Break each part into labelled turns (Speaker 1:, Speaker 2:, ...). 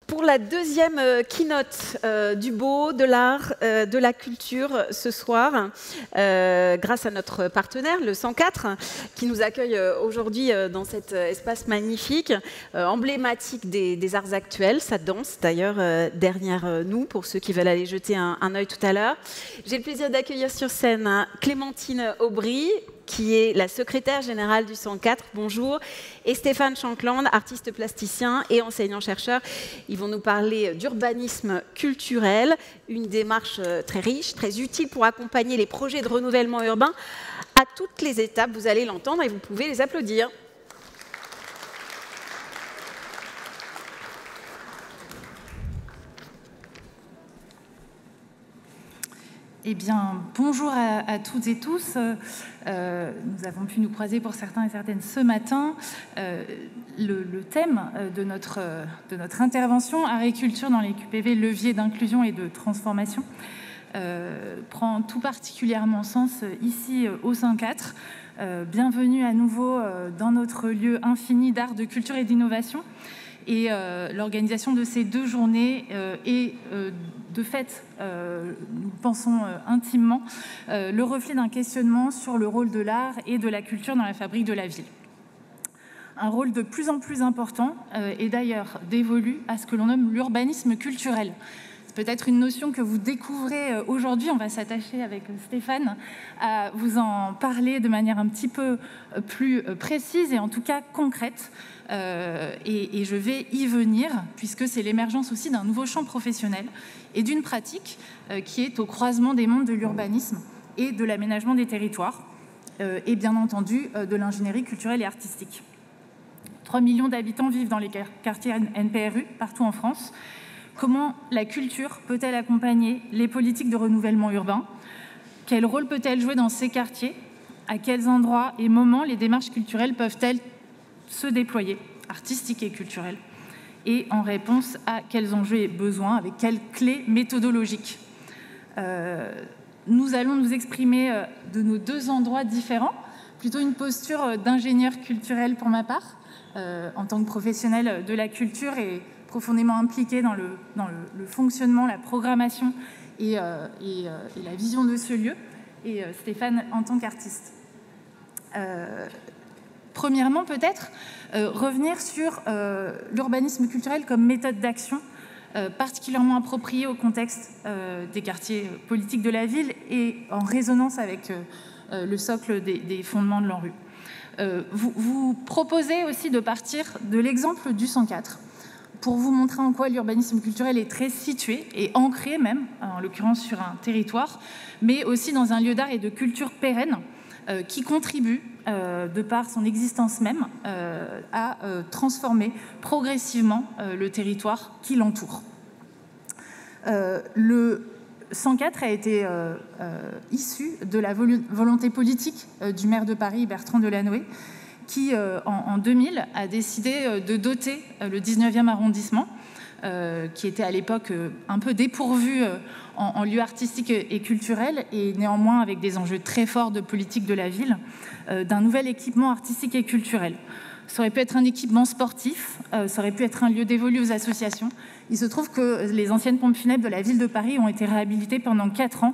Speaker 1: Pour la deuxième keynote du beau, de l'art, de la culture ce soir, grâce à notre partenaire, le 104, qui nous accueille aujourd'hui dans cet espace magnifique, emblématique des arts actuels. Ça danse d'ailleurs derrière nous, pour ceux qui veulent aller jeter un œil tout à l'heure. J'ai le plaisir d'accueillir sur scène Clémentine Aubry, qui est la secrétaire générale du 104, bonjour, et Stéphane Shankland, artiste plasticien et enseignant-chercheur. Ils vont nous parler d'urbanisme culturel, une démarche très riche, très utile pour accompagner les projets de renouvellement urbain à toutes les étapes. Vous allez l'entendre et vous pouvez les applaudir.
Speaker 2: Eh bien, bonjour à toutes et tous. Nous avons pu nous croiser pour certains et certaines ce matin. Le thème de notre intervention, art et culture dans les QPV, levier d'inclusion et de transformation, prend tout particulièrement sens ici au 104. Bienvenue à nouveau dans notre lieu infini d'art, de culture et d'innovation. Et l'organisation de ces deux journées est de fait, nous pensons intimement, le reflet d'un questionnement sur le rôle de l'art et de la culture dans la fabrique de la ville. Un rôle de plus en plus important et d'ailleurs dévolu à ce que l'on nomme l'urbanisme culturel. C'est peut-être une notion que vous découvrez aujourd'hui. On va s'attacher avec Stéphane à vous en parler de manière un petit peu plus précise et en tout cas concrète. Et je vais y venir, puisque c'est l'émergence aussi d'un nouveau champ professionnel et d'une pratique qui est au croisement des mondes de l'urbanisme et de l'aménagement des territoires, et bien entendu de l'ingénierie culturelle et artistique. 3 millions d'habitants vivent dans les quartiers NPRU, partout en France. Comment la culture peut-elle accompagner les politiques de renouvellement urbain? Quel rôle peut-elle jouer dans ces quartiers? À quels endroits et moments les démarches culturelles peuvent-elles se déployer, artistiques et culturels, et en réponse à quels enjeux et besoins, avec quelles clés méthodologiques. Nous allons nous exprimer de nos deux endroits différents, plutôt une posture d'ingénieur culturel pour ma part, en tant que professionnel de la culture et profondément impliqué dans le fonctionnement, la programmation et la vision de ce lieu, et Stéphane en tant qu'artiste. Premièrement, peut-être, revenir sur l'urbanisme culturel comme méthode d'action particulièrement appropriée au contexte des quartiers politiques de la ville et en résonance avec le socle des fondements de l'ANRU. Vous proposez aussi de partir de l'exemple du 104 pour vous montrer en quoi l'urbanisme culturel est très situé et ancré même, en l'occurrence sur un territoire, mais aussi dans un lieu d'art et de culture pérenne qui contribue, de par son existence même, à transformer progressivement le territoire qui l'entoure. Le 104 a été issu de la volonté politique du maire de Paris, Bertrand Delanoë, qui, en 2000, a décidé de doter le 19e arrondissement, qui était à l'époque un peu dépourvu en lieu artistique et culturel, et néanmoins avec des enjeux très forts de politique de la ville, d'un nouvel équipement artistique et culturel. Ça aurait pu être un équipement sportif, ça aurait pu être un lieu dévolu aux associations. Il se trouve que les anciennes pompes funèbres de la ville de Paris ont été réhabilitées pendant 4 ans,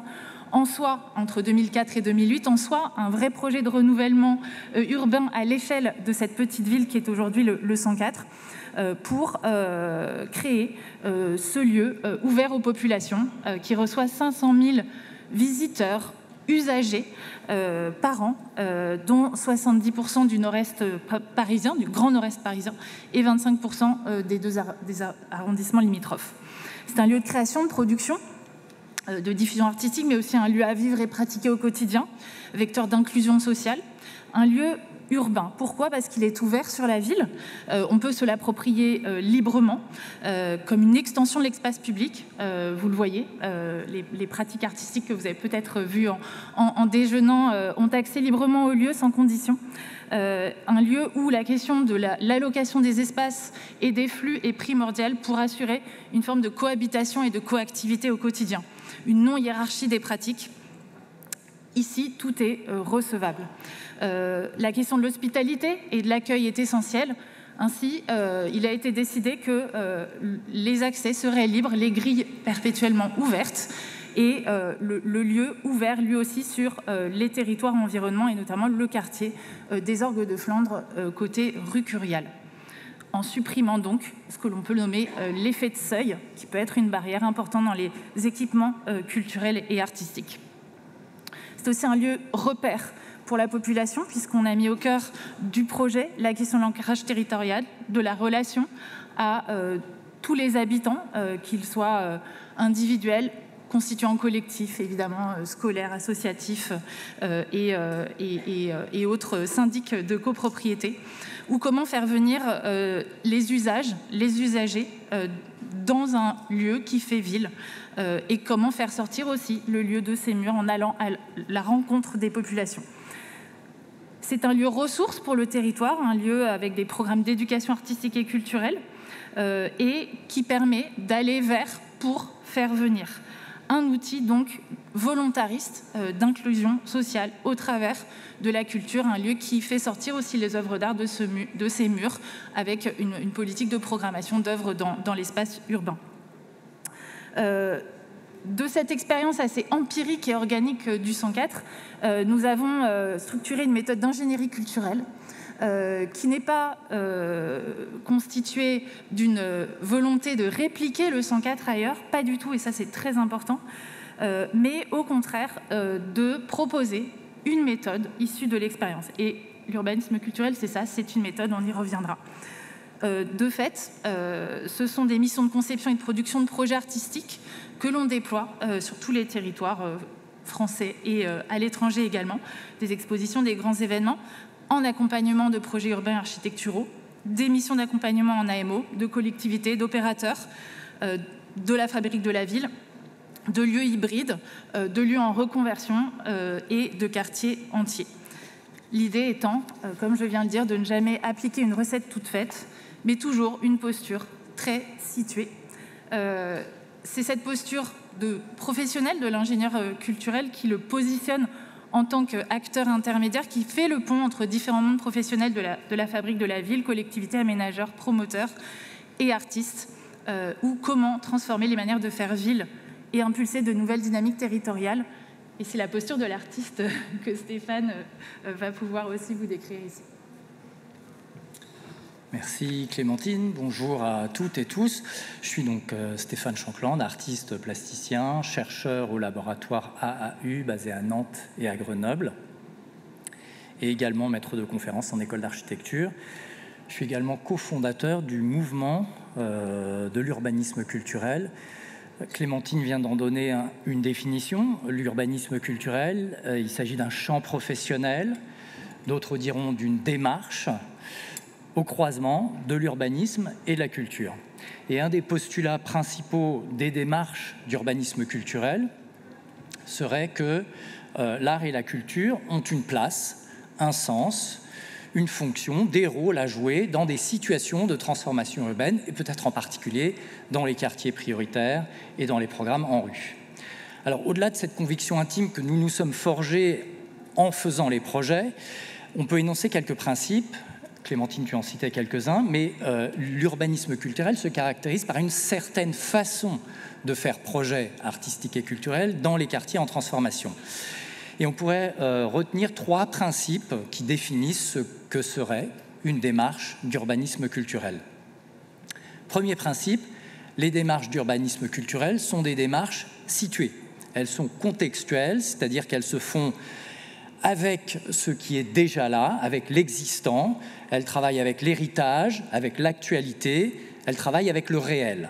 Speaker 2: en soi, entre 2004 et 2008, en soi, un vrai projet de renouvellement urbain à l'échelle de cette petite ville qui est aujourd'hui le 104, pour créer ce lieu ouvert aux populations, qui reçoit 500 000 visiteurs, usagers par an, dont 70% du nord-est parisien, du grand nord-est parisien, et 25% des arrondissements limitrophes. C'est un lieu de création, de production, de diffusion artistique, mais aussi un lieu à vivre et pratiquer au quotidien, vecteur d'inclusion sociale, un lieu urbain. Pourquoi? Parce qu'il est ouvert sur la ville. On peut se l'approprier librement, comme une extension de l'espace public. Vous le voyez, les pratiques artistiques que vous avez peut-être vues en déjeunant ont accès librement au lieu, sans condition. Un lieu où la question de l'allocation des espaces et des flux est primordiale pour assurer une forme de cohabitation et de coactivité au quotidien. Une non-hiérarchie des pratiques. Ici, tout est recevable. La question de l'hospitalité et de l'accueil est essentielle. Ainsi, il a été décidé que les accès seraient libres, les grilles perpétuellement ouvertes, et le lieu ouvert lui aussi sur les territoires environnants et notamment le quartier des Orgues de Flandre côté rue Curial, en supprimant donc ce que l'on peut nommer l'effet de seuil, qui peut être une barrière importante dans les équipements culturels et artistiques. C'est aussi un lieu repère pour la population, puisqu'on a mis au cœur du projet la question de l'ancrage territorial, de la relation à tous les habitants, qu'ils soient individuels, constituants collectifs, évidemment, scolaires, associatifs et autres syndics de copropriété, ou comment faire venir les usagers dans un lieu qui fait ville, et comment faire sortir aussi le lieu de ces murs en allant à la rencontre des populations. C'est un lieu ressource pour le territoire, un lieu avec des programmes d'éducation artistique et culturelle, et qui permet d'aller vers pour faire venir. Un outil donc volontariste d'inclusion sociale au travers de la culture, un lieu qui fait sortir aussi les œuvres d'art de ces murs avec une politique de programmation d'œuvres dans l'espace urbain. De cette expérience assez empirique et organique du 104, nous avons structuré une méthode d'ingénierie culturelle qui n'est pas constituée d'une volonté de répliquer le 104 ailleurs, pas du tout, et ça c'est très important, mais au contraire de proposer une méthode issue de l'expérience. Et l'urbanisme culturel, c'est ça, c'est une méthode, on y reviendra. De fait, ce sont des missions de conception et de production de projets artistiques que l'on déploie sur tous les territoires français et à l'étranger également, des expositions, des grands événements, en accompagnement de projets urbains et architecturaux, des missions d'accompagnement en AMO, de collectivités, d'opérateurs, de la fabrique de la ville, de lieux hybrides, de lieux en reconversion et de quartiers entiers. L'idée étant, comme je viens de le dire, de ne jamais appliquer une recette toute faite, mais toujours une posture très située. C'est cette posture de professionnel de l'ingénieur culturel qui le positionne en tant qu'acteur intermédiaire, qui fait le pont entre différents mondes professionnels de la fabrique de la ville, collectivités, aménageurs, promoteurs et artistes, ou comment transformer les manières de faire ville et impulser de nouvelles dynamiques territoriales. Et c'est la posture de l'artiste que Stéphane va pouvoir aussi vous décrire ici.
Speaker 3: Merci Clémentine, bonjour à toutes et tous. Je suis donc Stéphane Shankland, artiste plasticien, chercheur au laboratoire AAU basé à Nantes et à Grenoble, et également maître de conférences en école d'architecture. Je suis également cofondateur du mouvement de l'urbanisme culturel. Clémentine vient d'en donner une définition. L'urbanisme culturel, il s'agit d'un champ professionnel, d'autres diront d'une démarche, au croisement de l'urbanisme et de la culture. Et un des postulats principaux des démarches d'urbanisme culturel serait que l'art et la culture ont une place, un sens, une fonction, des rôles à jouer dans des situations de transformation urbaine, et peut-être en particulier dans les quartiers prioritaires et dans les programmes en rue. Alors, au-delà de cette conviction intime que nous nous sommes forgés en faisant les projets, on peut énoncer quelques principes. Clémentine, tu en citais quelques-uns, mais l'urbanisme culturel se caractérise par une certaine façon de faire projet artistique et culturel dans les quartiers en transformation. Et on pourrait retenir 3 principes qui définissent ce que serait une démarche d'urbanisme culturel. Premier principe, les démarches d'urbanisme culturel sont des démarches situées. Elles sont contextuelles, c'est-à-dire qu'elles se font avec ce qui est déjà là, avec l'existant. Elles travaillent avec l'héritage, avec l'actualité, elles travaillent avec le réel.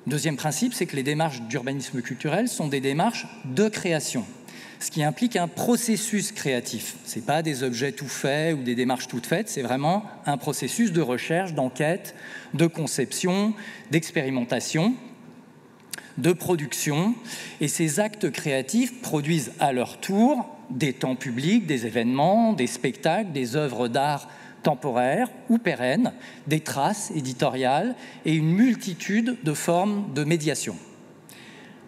Speaker 3: Deuxième principe, c'est que les démarches d'urbanisme culturel sont des démarches de création, ce qui implique un processus créatif. Ce n'est pas des objets tout faits ou des démarches toutes faites, c'est vraiment un processus de recherche, d'enquête, de conception, d'expérimentation, de production. Et ces actes créatifs produisent à leur tour des temps publics, des événements, des spectacles, des œuvres d'art temporaires ou pérennes, des traces éditoriales et une multitude de formes de médiation.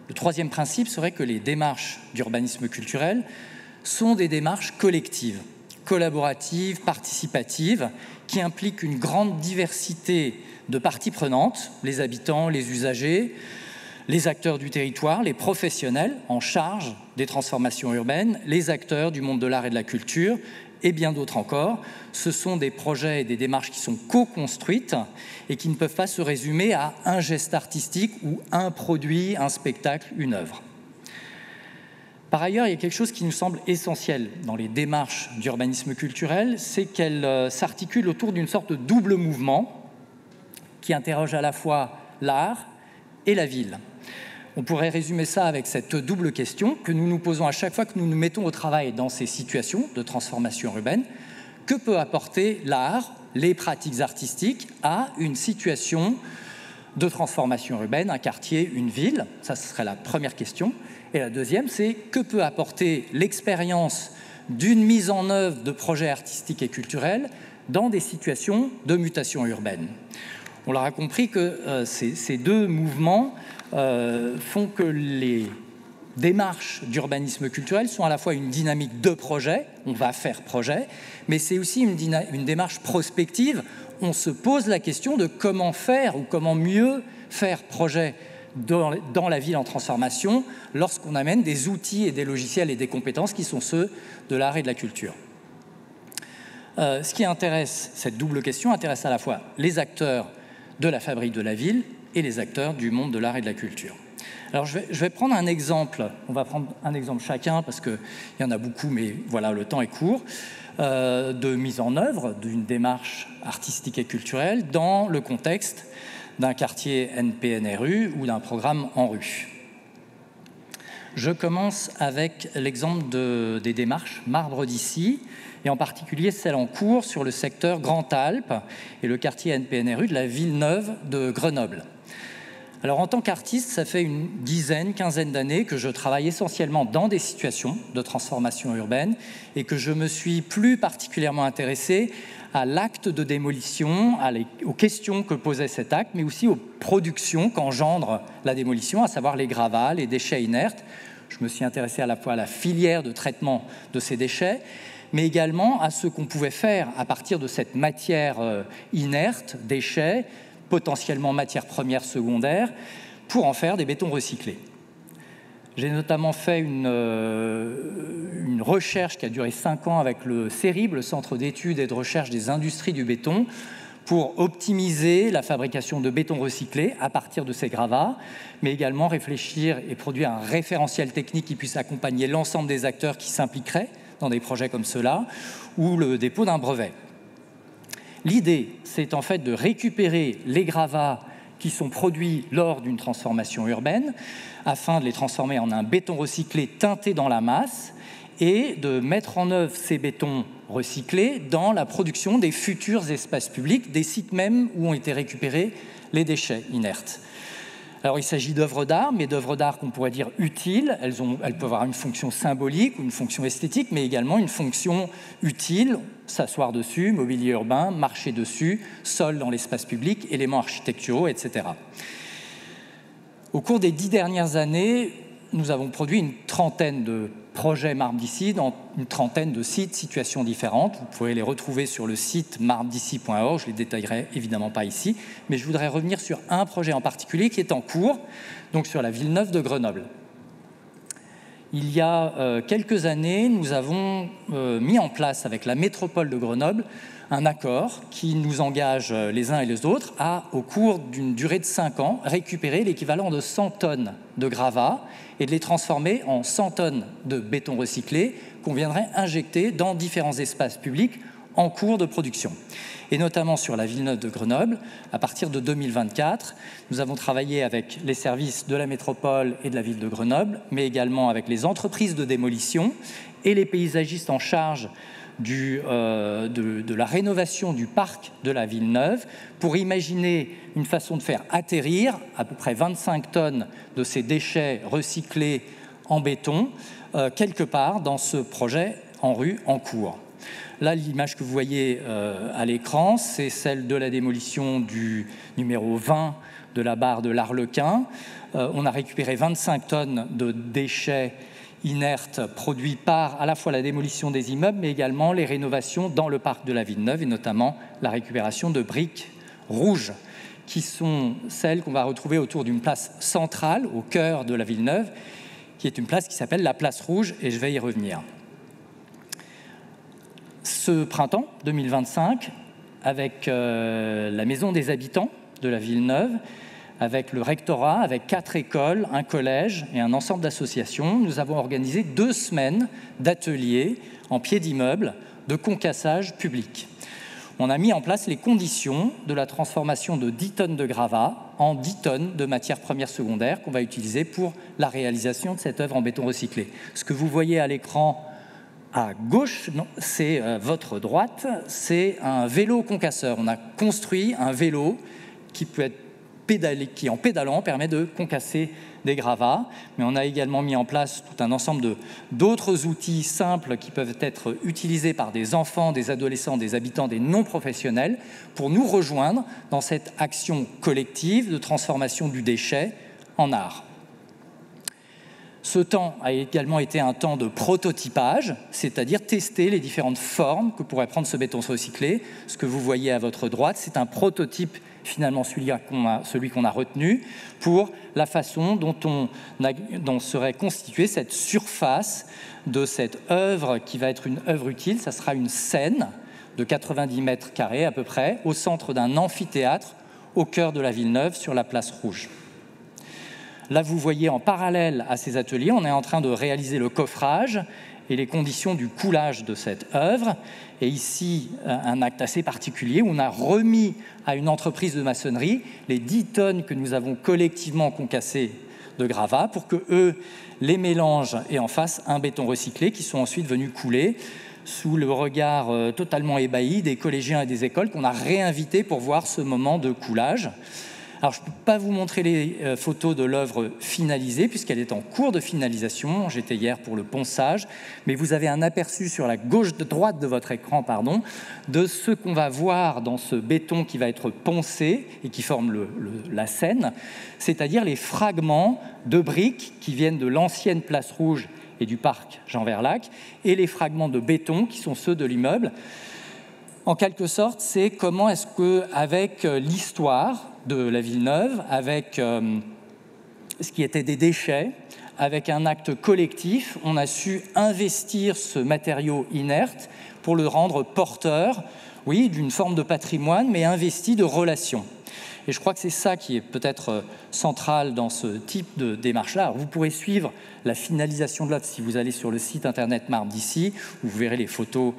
Speaker 3: Le troisième principe serait que les démarches d'urbanisme culturel sont des démarches collectives. collaborative, participative, qui implique une grande diversité de parties prenantes, les habitants, les usagers, les acteurs du territoire, les professionnels en charge des transformations urbaines, les acteurs du monde de l'art et de la culture, et bien d'autres encore. Ce sont des projets et des démarches qui sont co-construites et qui ne peuvent pas se résumer à un geste artistique ou un produit, un spectacle, une œuvre. Par ailleurs, il y a quelque chose qui nous semble essentiel dans les démarches d'urbanisme culturel, c'est qu'elles s'articulent autour d'une sorte de double mouvement qui interroge à la fois l'art et la ville. On pourrait résumer ça avec cette double question que nous nous posons à chaque fois que nous nous mettons au travail dans ces situations de transformation urbaine. Que peut apporter l'art, les pratiques artistiques à une situation de transformation urbaine, un quartier, une ville? Ça, ce serait la première question. Et la deuxième, c'est que peut apporter l'expérience d'une mise en œuvre de projets artistiques et culturels dans des situations de mutation urbaine. On l'aura compris que ces deux mouvements font que les démarches d'urbanisme culturel sont à la fois une dynamique de projet, on va faire projet, mais c'est aussi une démarche prospective. On se pose la question de comment faire ou comment mieux faire projet dans la ville en transformation lorsqu'on amène des outils et des logiciels et des compétences qui sont ceux de l'art et de la culture. Ce qui intéresse, cette double question intéresse à la fois les acteurs de la fabrique de la ville et les acteurs du monde de l'art et de la culture. Alors je vais prendre un exemple, on va prendre un exemple chacun parce qu'il y en a beaucoup, mais voilà, le temps est court, de mise en œuvre d'une démarche artistique et culturelle dans le contexte d'un quartier NPNRU ou d'un programme en rue. Je commence avec l'exemple des démarches Marbre d'ici, et en particulier celle en cours sur le secteur Grand Alpes et le quartier NPNRU de la ville neuve de Grenoble. Alors en tant qu'artiste, ça fait une quinzaine d'années que je travaille essentiellement dans des situations de transformation urbaine et que je me suis plus particulièrement intéressé à l'acte de démolition, aux questions que posait cet acte, mais aussi aux productions qu'engendre la démolition, à savoir les gravats, les déchets inertes. Je me suis intéressé à la fois à la filière de traitement de ces déchets, mais également à ce qu'on pouvait faire à partir de cette matière inerte, déchets, potentiellement matières premières secondaires, pour en faire des bétons recyclés. J'ai notamment fait une recherche qui a duré 5 ans avec le CERIB, le Centre d'études et de recherche des industries du béton, pour optimiser la fabrication de béton recyclé à partir de ces gravats, mais également réfléchir et produire un référentiel technique qui puisse accompagner l'ensemble des acteurs qui s'impliqueraient dans des projets comme cela, ou le dépôt d'un brevet. L'idée, c'est en fait de récupérer les gravats qui sont produits lors d'une transformation urbaine afin de les transformer en un béton recyclé teinté dans la masse et de mettre en œuvre ces bétons recyclés dans la production des futurs espaces publics, des sites même où ont été récupérés les déchets inertes. Alors il s'agit d'œuvres d'art, mais d'œuvres d'art qu'on pourrait dire utiles. Elles peuvent avoir une fonction symbolique ou une fonction esthétique, mais également une fonction utile, s'asseoir dessus, mobilier urbain, marcher dessus, sol dans l'espace public, éléments architecturaux, etc. Au cours des 10 dernières années, nous avons produit une trentaine de projets Marbre d'ici dans une trentaine de sites, situations différentes. Vous pouvez les retrouver sur le site marbred'ici.org, je ne les détaillerai évidemment pas ici, mais je voudrais revenir sur un projet en particulier qui est en cours, donc sur la ville neuve de Grenoble. Il y a quelques années, nous avons mis en place avec la métropole de Grenoble un accord qui nous engage les uns et les autres à, au cours d'une durée de 5 ans, récupérer l'équivalent de 100 tonnes de gravats et de les transformer en 100 tonnes de béton recyclé qu'on viendrait injecter dans différents espaces publics en cours de production. Et notamment sur la ville neuve de Grenoble, à partir de 2024, nous avons travaillé avec les services de la métropole et de la ville de Grenoble, mais également avec les entreprises de démolition et les paysagistes en charge de la rénovation du parc de la ville neuve pour imaginer une façon de faire atterrir à peu près 25 tonnes de ces déchets recyclés en béton quelque part dans ce projet en rue en cours. Là, l'image que vous voyez à l'écran, c'est celle de la démolition du numéro 20 de la barre de l'Arlequin. On a récupéré 25 tonnes de déchets inerte produit par à la fois la démolition des immeubles, mais également les rénovations dans le parc de la Villeneuve, et notamment la récupération de briques rouges, qui sont celles qu'on va retrouver autour d'une place centrale, au cœur de la Villeneuve, qui est une place qui s'appelle la Place Rouge, et je vais y revenir. Ce printemps 2025, avec la Maison des Habitants de la Villeneuve, avec le rectorat, avec 4 écoles, un collège et un ensemble d'associations, nous avons organisé 2 semaines d'ateliers en pied d'immeuble de concassage public. On a mis en place les conditions de la transformation de 10 tonnes de gravats en 10 tonnes de matières premières secondaires qu'on va utiliser pour la réalisation de cette œuvre en béton recyclé. Ce que vous voyez à l'écran à gauche, c'est votre droite, c'est un vélo concasseur. On a construit un vélo qui peut être pédalé, qui en pédalant permet de concasser des gravats, mais on a également mis en place tout un ensemble d'autres outils simples qui peuvent être utilisés par des enfants, des adolescents, des habitants, des non-professionnels pour nous rejoindre dans cette action collective de transformation du déchet en art. Ce temps a également été un temps de prototypage, c'est-à-dire tester les différentes formes que pourrait prendre ce béton recyclé. Ce que vous voyez à votre droite, c'est un prototype, finalement celui qu'on a retenu, pour la façon dont serait constituée cette surface de cette œuvre qui va être une œuvre utile. Ça sera une scène de 90 mètres carrés à peu près, au centre d'un amphithéâtre, au cœur de la Villeneuve, sur la Place Rouge. Là, vous voyez en parallèle à ces ateliers, on est en train de réaliser le coffrage et les conditions du coulage de cette œuvre. Et ici, un acte assez particulier où on a remis à une entreprise de maçonnerie les 10 tonnes que nous avons collectivement concassées de gravats pour qu'eux les mélangent et en fassent un béton recyclé qui sont ensuite venus couler sous le regard totalement ébahi des collégiens et des écoles qu'on a réinvités pour voir ce moment de coulage. Alors, je ne peux pas vous montrer les photos de l'œuvre finalisée, puisqu'elle est en cours de finalisation. J'étais hier pour le ponçage, mais vous avez un aperçu sur la droite de votre écran, de ce qu'on va voir dans ce béton qui va être poncé et qui forme la scène, c'est-à-dire les fragments de briques qui viennent de l'ancienne Place Rouge et du parc Jean Verlac, et les fragments de béton qui sont ceux de l'immeuble. En quelque sorte, c'est comment est-ce qu'avec l'histoire de la Villeneuve, avec ce qui était des déchets, avec un acte collectif, on a su investir ce matériau inerte pour le rendre porteur, oui, d'une forme de patrimoine, mais investi de relations. Et je crois que c'est ça qui est peut-être central dans ce type de démarche-là. Alors, vous pourrez suivre la finalisation de l'œuvre si vous allez sur le site internet Marbre d'ici, où vous verrez les photos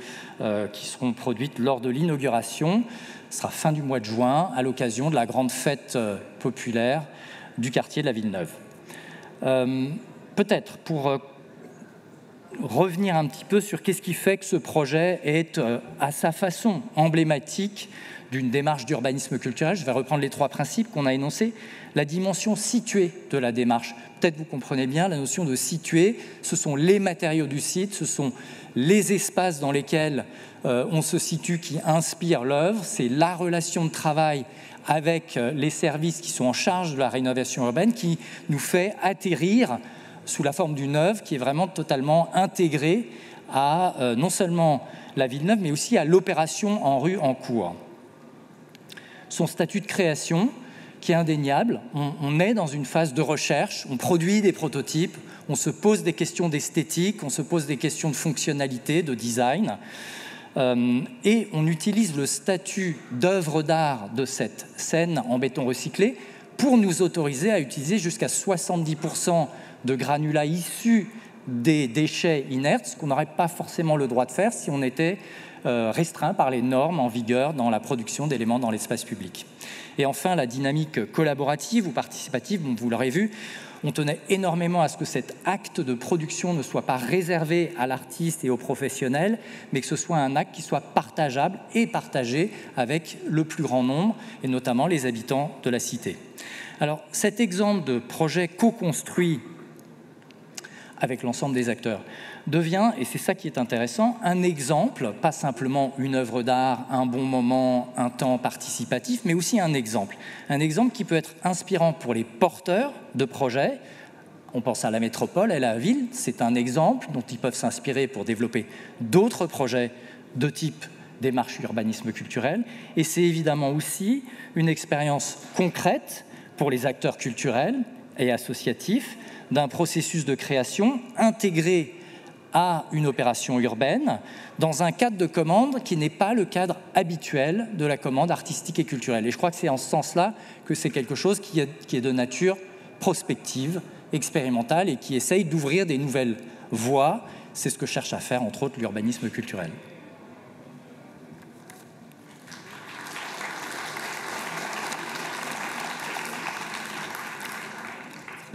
Speaker 3: qui seront produites lors de l'inauguration. Ce sera fin du mois de juin, à l'occasion de la grande fête populaire du quartier de la Villeneuve. Peut-être pour revenir un petit peu sur qu'est-ce qui fait que ce projet est à sa façon emblématique d'une démarche d'urbanisme culturel. Je vais reprendre les 3 principes qu'on a énoncés. La dimension située de la démarche. Peut-être vous comprenez bien la notion de situé. Ce sont les matériaux du site, ce sont les espaces dans lesquels on se situe qui inspirent l'œuvre. C'est la relation de travail avec les services qui sont en charge de la rénovation urbaine qui nous fait atterrir sous la forme d'une œuvre qui est vraiment totalement intégrée à non seulement la Villeneuve, mais aussi à l'opération en rue en cours. Son statut de création, qui est indéniable, on est dans une phase de recherche, on produit des prototypes, on se pose des questions d'esthétique, on se pose des questions de fonctionnalité, de design, et on utilise le statut d'œuvre d'art de cette scène en béton recyclé pour nous autoriser à utiliser jusqu'à 70% de granulats issus des déchets inertes, ce qu'on n'aurait pas forcément le droit de faire si on était restreint par les normes en vigueur dans la production d'éléments dans l'espace public. Et enfin, la dynamique collaborative ou participative, vous l'aurez vu, on tenait énormément à ce que cet acte de production ne soit pas réservé à l'artiste et aux professionnels, mais que ce soit un acte qui soit partageable et partagé avec le plus grand nombre, et notamment les habitants de la cité. Alors, cet exemple de projet co-construit avec l'ensemble des acteurs devient, et c'est ça qui est intéressant, un exemple, pas simplement une œuvre d'art, un bon moment, un temps participatif, mais aussi un exemple qui peut être inspirant pour les porteurs de projets, On pense à la métropole et à la ville. C'est un exemple dont ils peuvent s'inspirer pour développer d'autres projets de type démarche urbanisme culturel. Et c'est évidemment aussi une expérience concrète pour les acteurs culturels et associatifs d'un processus de création intégré à une opération urbaine dans un cadre de commande qui n'est pas le cadre habituel de la commande artistique et culturelle. Et je crois que c'est en ce sens-là que c'est quelque chose qui est de nature prospective, expérimentale et qui essaye d'ouvrir des nouvelles voies. C'est ce que cherche à faire, entre autres, l'urbanisme culturel.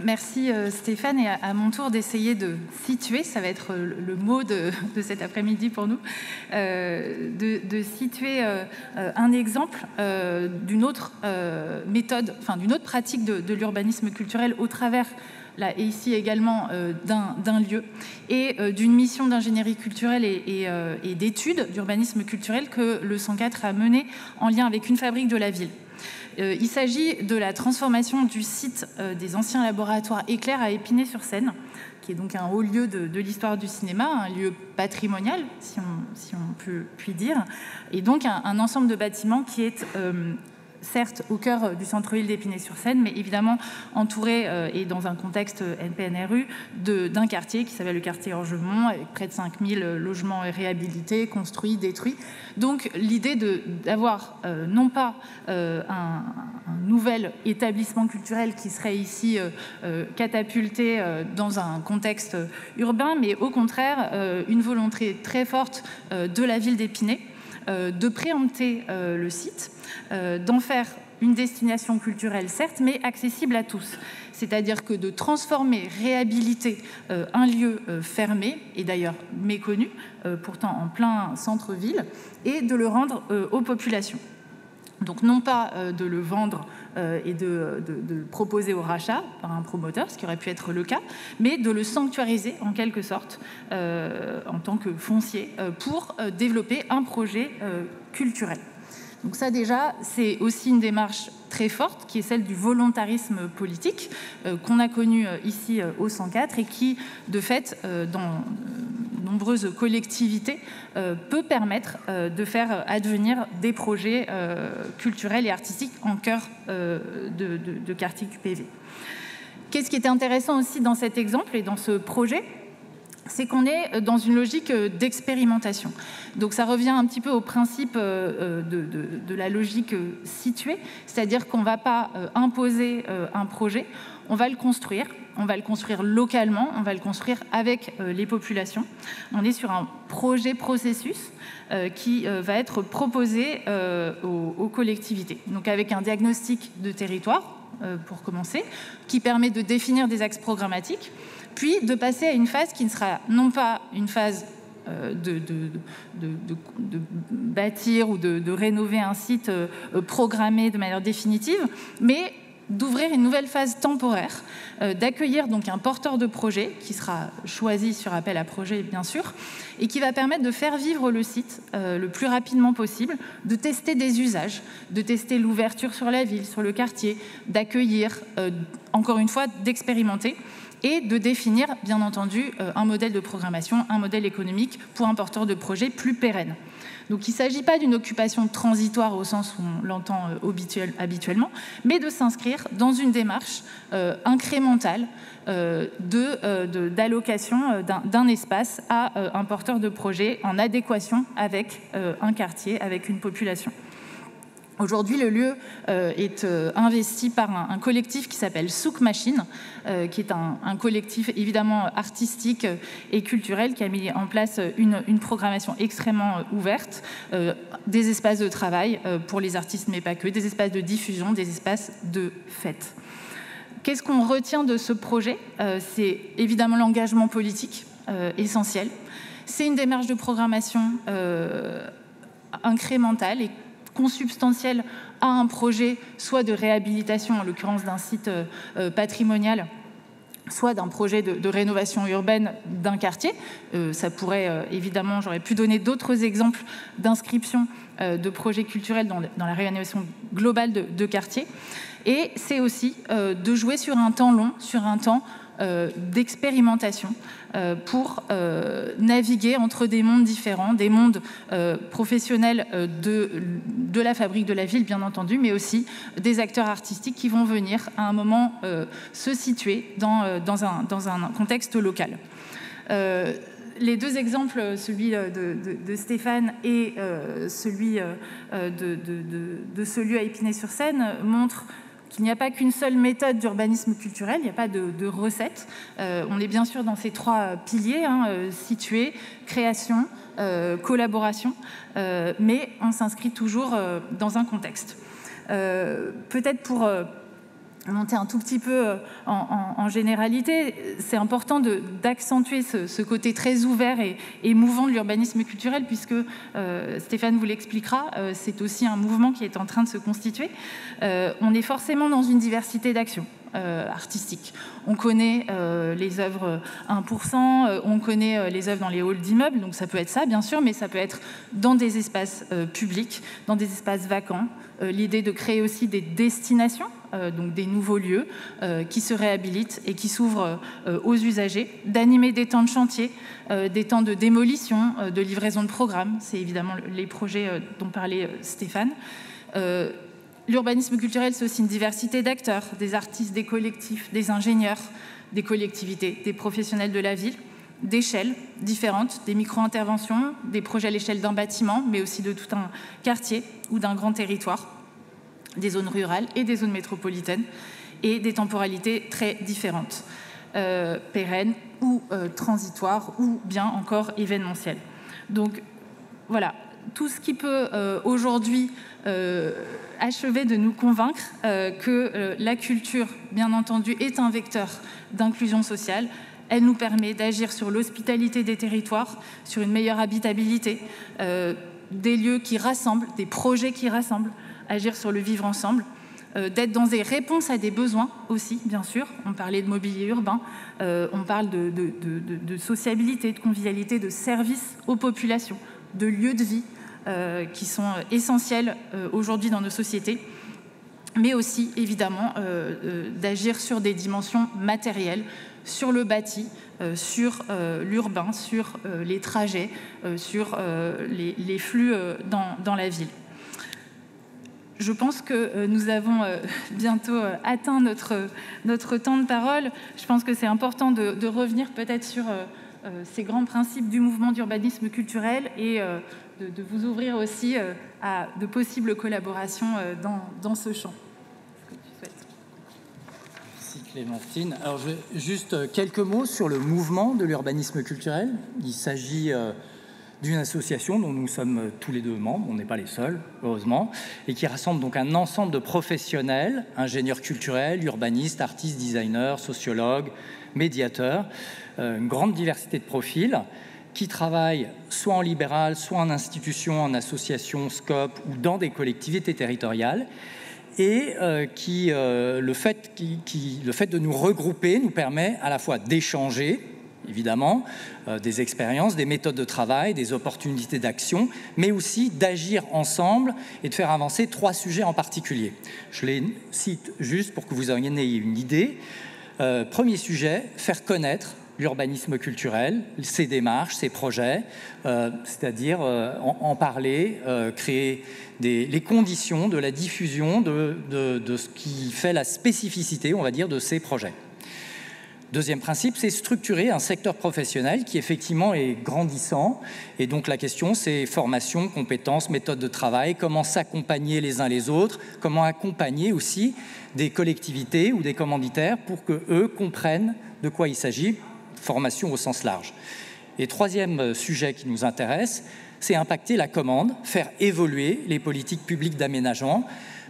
Speaker 2: Merci Stéphane, et à mon tour d'essayer de situer, ça va être le mot de cet après-midi pour nous, de situer un exemple d'une autre méthode, enfin d'une autre pratique de l'urbanisme culturel au travers, là et ici également, d'un lieu et d'une mission d'ingénierie culturelle et d'études d'urbanisme culturel que le 104 a menée en lien avec une fabrique de la ville. Il s'agit de la transformation du site des anciens laboratoires Éclair à Épinay-sur-Seine, qui est donc un haut lieu de l'histoire du cinéma, un lieu patrimonial, si on peut dire, et donc un ensemble de bâtiments qui est certes au cœur du centre-ville d'Épinay-sur-Seine, mais évidemment entouré et dans un contexte NPNRU d'un quartier qui s'appelle le quartier Orgemont, avec près de 5000 logements réhabilités, construits, détruits. Donc l'idée d'avoir non pas un nouvel établissement culturel qui serait ici catapulté dans un contexte urbain, mais au contraire une volonté très forte de la ville d'Épinay de préempter le site, d'en faire une destination culturelle, certes, mais accessible à tous. C'est-à-dire que de transformer, réhabiliter un lieu fermé, et d'ailleurs méconnu, pourtant en plein centre-ville, et de le rendre aux populations. Donc non pas de le vendre et de le proposer au rachat par un promoteur, ce qui aurait pu être le cas, mais de le sanctuariser en quelque sorte en tant que foncier pour développer un projet culturel. Donc ça déjà, c'est aussi une démarche très forte qui est celle du volontarisme politique qu'on a connu ici au 104 et qui, de fait, dans nombreuses collectivités, peut permettre de faire advenir des projets culturels et artistiques en cœur de quartier QPV. Qu'est-ce qui est intéressant aussi dans cet exemple et dans ce projet ? C'est qu'on est dans une logique d'expérimentation. Donc ça revient un petit peu au principe de la logique située, c'est-à-dire qu'on ne va pas imposer un projet, on va le construire localement, on va le construire avec les populations. On est sur un projet-processus qui va être proposé aux collectivités. Donc avec un diagnostic de territoire, pour commencer, qui permet de définir des axes programmatiques, puis de passer à une phase qui ne sera non pas une phase de bâtir ou de rénover un site programmé de manière définitive, mais d'ouvrir une nouvelle phase temporaire, d'accueillir donc un porteur de projet qui sera choisi sur appel à projet bien sûr, et qui va permettre de faire vivre le site le plus rapidement possible, de tester des usages, de tester l'ouverture sur la ville, sur le quartier, d'accueillir, encore une fois, d'expérimenter, et de définir, bien entendu, un modèle de programmation, un modèle économique pour un porteur de projet plus pérenne. Donc il ne s'agit pas d'une occupation transitoire au sens où on l'entend habituellement, mais de s'inscrire dans une démarche incrémentale d'allocation d'un espace à un porteur de projet en adéquation avec un quartier, avec une population. Aujourd'hui, le lieu est investi par un collectif qui s'appelle Souk Machine, qui est un collectif évidemment artistique et culturel qui a mis en place une programmation extrêmement ouverte, des espaces de travail pour les artistes, mais pas que, des espaces de diffusion, des espaces de fête. Qu'est-ce qu'on retient de ce projet ? C'est évidemment l'engagement politique essentiel. C'est une démarche de programmation incrémentale et consubstantielle à un projet, soit de réhabilitation, en l'occurrence d'un site patrimonial, soit d'un projet de rénovation urbaine d'un quartier. Ça pourrait, évidemment, j'aurais pu donner d'autres exemples d'inscription de projets culturels dans la rénovation globale de quartier. Et c'est aussi de jouer sur un temps long, sur un temps d'expérimentation pour naviguer entre des mondes différents, des mondes professionnels de la fabrique de la ville, bien entendu, mais aussi des acteurs artistiques qui vont venir à un moment se situer dans un contexte local. Les deux exemples, celui de Stéphane et celui de ce lieu à Épinay-sur-Seine, montrent qu'il n'y a pas qu'une seule méthode d'urbanisme culturel, il n'y a pas de recette. On est bien sûr dans ces trois piliers, situer, création, collaboration, mais on s'inscrit toujours dans un contexte. Peut-être pour monter un tout petit peu en généralité, c'est important d'accentuer ce côté très ouvert et mouvant de l'urbanisme culturel, puisque Stéphane vous l'expliquera, c'est aussi un mouvement qui est en train de se constituer. On est forcément dans une diversité d'actions artistiques. On connaît les œuvres 1%, on connaît les œuvres dans les halls d'immeubles, donc ça peut être ça, bien sûr, mais ça peut être dans des espaces publics, dans des espaces vacants. L'idée de créer aussi des destinations, donc des nouveaux lieux qui se réhabilitent et qui s'ouvrent aux usagers, d'animer des temps de chantier, des temps de démolition, de livraison de programmes, c'est évidemment les projets dont parlait Stéphane. L'urbanisme culturel, c'est aussi une diversité d'acteurs, des artistes, des collectifs, des ingénieurs, des collectivités, des professionnels de la ville, d'échelles différentes, des micro-interventions, des projets à l'échelle d'un bâtiment, mais aussi de tout un quartier ou d'un grand territoire, des zones rurales et des zones métropolitaines, et des temporalités très différentes, pérennes ou transitoires, ou bien encore événementielles. Donc voilà, tout ce qui peut aujourd'hui achever de nous convaincre que la culture, bien entendu, est un vecteur d'inclusion sociale. Elle nous permet d'agir sur l'hospitalité des territoires, sur une meilleure habitabilité, des lieux qui rassemblent, des projets qui rassemblent, agir sur le vivre ensemble, d'être dans des réponses à des besoins aussi, bien sûr. On parlait de mobilier urbain, on parle de sociabilité, de convivialité, de services aux populations, de lieux de vie qui sont essentiels aujourd'hui dans nos sociétés, mais aussi, évidemment, d'agir sur des dimensions matérielles, sur le bâti, sur l'urbain, sur les trajets, sur les flux dans la ville. Je pense que nous avons bientôt atteint notre temps de parole. Je pense que c'est important de revenir peut-être sur ces grands principes du mouvement d'urbanisme culturel et de vous ouvrir aussi à de possibles collaborations dans ce champ.
Speaker 3: Merci Clémentine. Alors juste quelques mots sur le mouvement de l'urbanisme culturel. Il s'agit d'une association dont nous sommes tous les deux membres, on n'est pas les seuls, heureusement, et qui rassemble donc un ensemble de professionnels, ingénieurs culturels, urbanistes, artistes, designers, sociologues, médiateurs, une grande diversité de profils qui travaillent soit en libéral, soit en institution, en association, scope ou dans des collectivités territoriales, et le fait de nous regrouper nous permet à la fois d'échanger, évidemment, des expériences, des méthodes de travail, des opportunités d'action, mais aussi d'agir ensemble et de faire avancer 3 sujets en particulier. Je les cite juste pour que vous en ayez une idée. Premier sujet, faire connaître l'urbanisme culturel, ses démarches, ses projets, c'est-à-dire en parler, créer les conditions de la diffusion de ce qui fait la spécificité, on va dire, de ces projets. Deuxième principe, c'est structurer un secteur professionnel qui effectivement est grandissant. Et donc la question, c'est formation, compétences, méthodes de travail, comment s'accompagner les uns les autres, comment accompagner aussi des collectivités ou des commanditaires pour qu'eux comprennent de quoi il s'agit, formation au sens large. Et troisième sujet qui nous intéresse, c'est impacter la commande, faire évoluer les politiques publiques d'aménagement.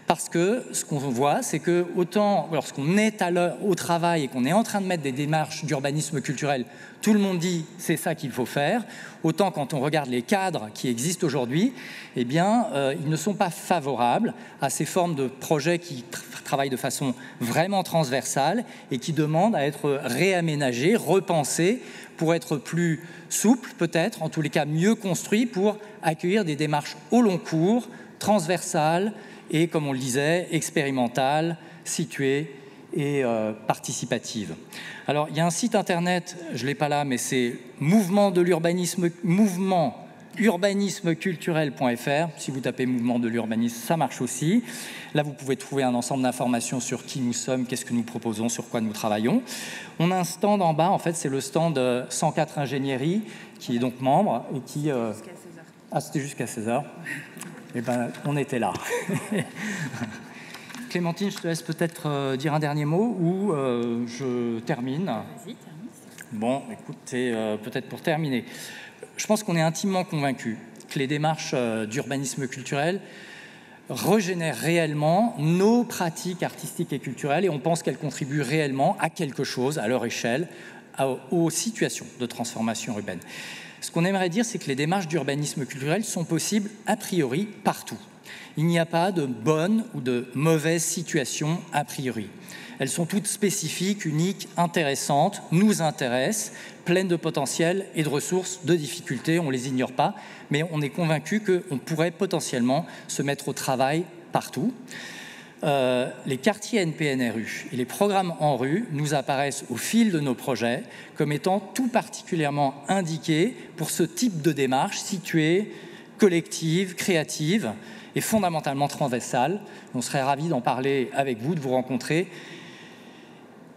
Speaker 3: Parce que ce qu'on voit, c'est que autant lorsqu'on est au travail et qu'on est en train de mettre des démarches d'urbanisme culturel, tout le monde dit c'est ça qu'il faut faire, autant quand on regarde les cadres qui existent aujourd'hui, eh bien, ils ne sont pas favorables à ces formes de projets qui travaillent de façon vraiment transversale et qui demandent à être réaménagés, repensés pour être plus souples peut-être, en tous les cas mieux construits pour accueillir des démarches au long cours, transversales, et, comme on le disait, expérimentale, située et participative. Alors, il y a un site internet, je ne l'ai pas là, mais c'est urbanismeculturel.fr. Si vous tapez mouvement de l'urbanisme, ça marche aussi. Là, vous pouvez trouver un ensemble d'informations sur qui nous sommes, qu'est-ce que nous proposons, sur quoi nous travaillons. On a un stand en bas, en fait, c'est le stand 104 Ingénierie, qui est donc membre et qui... Jusqu'à 16h. Ah, c'était jusqu'à 16h. Eh bien, on était là. Clémentine, je te laisse peut-être dire un dernier mot ou je termine.
Speaker 2: Vas-y, termine.
Speaker 3: Bon, écoutez, peut-être pour terminer, je pense qu'on est intimement convaincus que les démarches d'urbanisme culturel régénèrent réellement nos pratiques artistiques et culturelles et on pense qu'elles contribuent réellement à quelque chose, à leur échelle, aux situations de transformation urbaine. Ce qu'on aimerait dire, c'est que les démarches d'urbanisme culturel sont possibles a priori partout. Il n'y a pas de bonne ou de mauvaise situation a priori. Elles sont toutes spécifiques, uniques, intéressantes, nous intéressent, pleines de potentiel et de ressources, de difficultés, on ne les ignore pas, mais on est convaincu qu'on pourrait potentiellement se mettre au travail partout. Les quartiers NPNRU et les programmes en rue nous apparaissent au fil de nos projets comme étant tout particulièrement indiqués pour ce type de démarche située, collective, créative et fondamentalement transversale. On serait ravis d'en parler avec vous, de vous rencontrer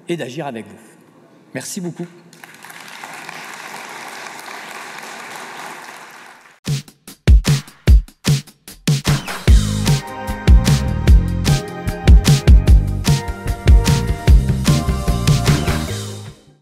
Speaker 3: et d'agir avec vous. Merci beaucoup.